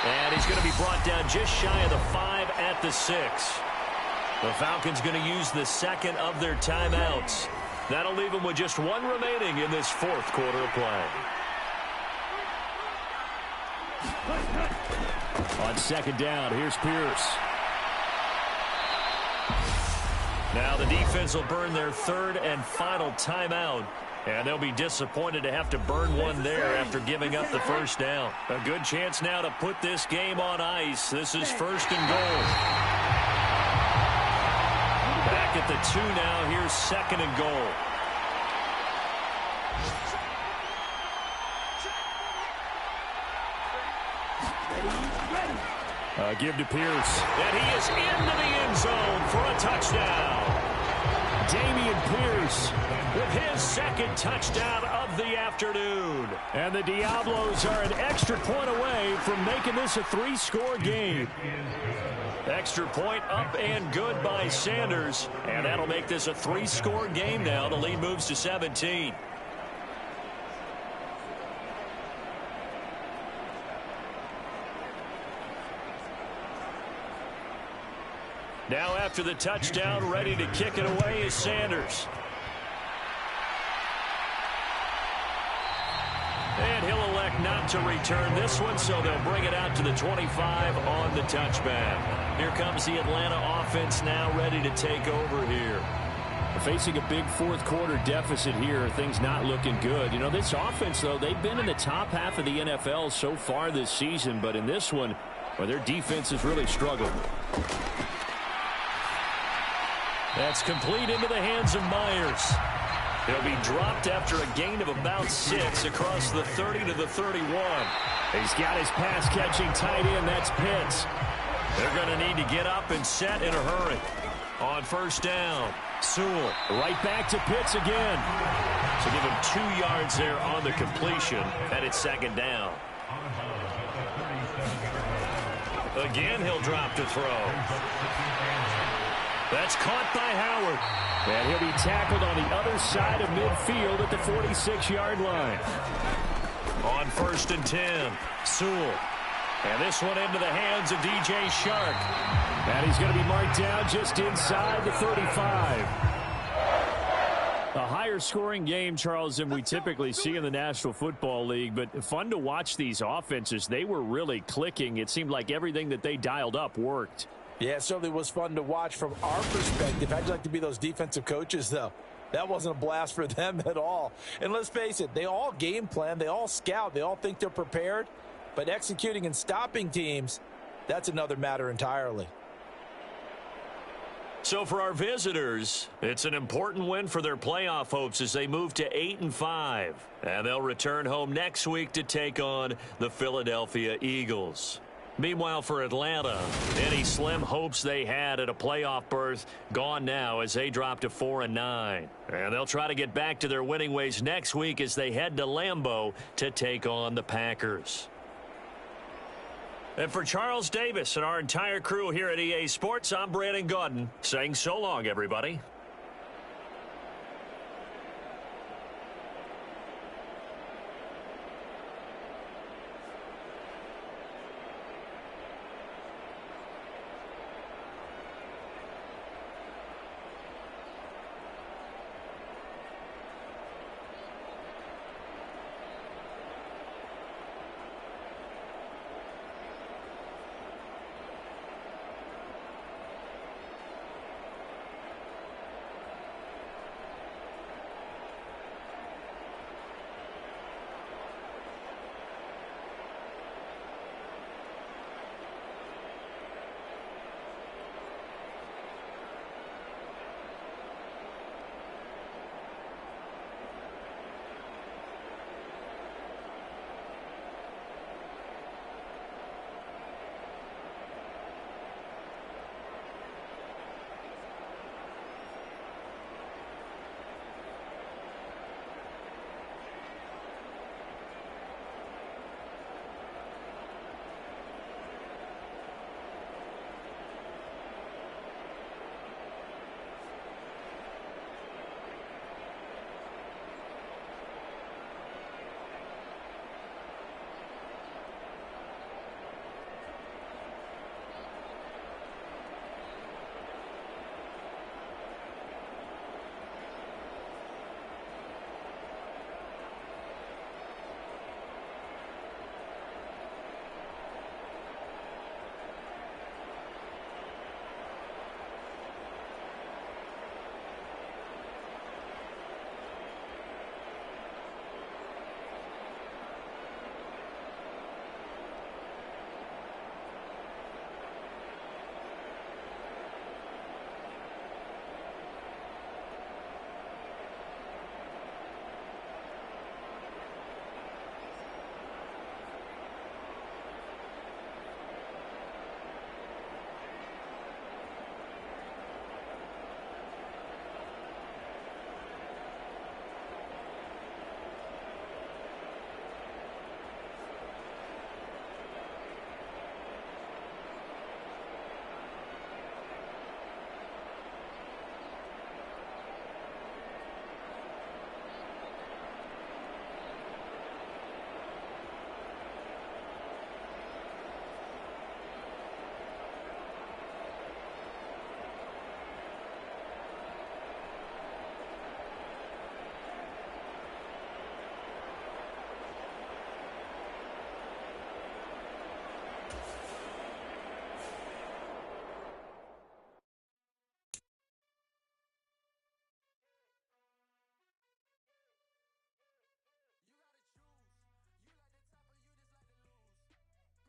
And he's going to be brought down just shy of the 5 at the 6. The Falcons going to use the second of their timeouts. That'll leave them with just one remaining in this fourth quarter of play. On second down, here's Pierce. Now the defense will burn their third and final timeout. And they'll be disappointed to have to burn one there after giving up the first down. A good chance now to put this game on ice. This is first and goal. Back at the 2 now. Here's second and goal. Give to Pierce. And he is into the end zone for a touchdown. Dameon Pierce with his second touchdown of the afternoon. And the Diablos are an extra point away from making this a 3-score game. Extra point up and good by Sanders. And that'll make this a 3-score game now. The lead moves to 17. Now after the touchdown, ready to kick it away is Sanders. And he'll elect not to return this one, so they'll bring it out to the 25 on the touchback. Here comes the Atlanta offense now ready to take over here. Facing a big fourth quarter deficit here, things not looking good. You know, this offense, though, they've been in the top half of the NFL so far this season, but in this one, well, their defense has really struggled. That's complete into the hands of Myers. He'll be dropped after a gain of about 6 across the 30 to the 31. He's got his pass-catching tight end. That's Pitts. They're going to need to get up and set in a hurry. On first down, Sewell right back to Pitts again. So give him 2 yards there on the completion, and it's second down. Again, he'll drop to throw. That's caught by Howard. And he'll be tackled on the other side of midfield at the 46-yard line. On first and 10, Sewell. And this one into the hands of DJ Shark. And he's going to be marked down just inside the 35. A higher scoring game, Charles, than we typically see in the National Football League. But fun to watch these offenses. They were really clicking. It seemed like everything that they dialed up worked. Yeah, it certainly was fun to watch from our perspective. How'd you like to be those defensive coaches, though? That wasn't a blast for them at all. And let's face it, they all game plan, they all scout, they all think they're prepared. But executing and stopping teams, that's another matter entirely. So for our visitors, it's an important win for their playoff hopes as they move to 8-5. And they'll return home next week to take on the Philadelphia Eagles. Meanwhile, for Atlanta, any slim hopes they had at a playoff berth gone now as they drop to 4-9. And they'll try to get back to their winning ways next week as they head to Lambeau to take on the Packers. And for Charles Davis and our entire crew here at EA Sports, I'm Brandon Gaudin saying so long, everybody.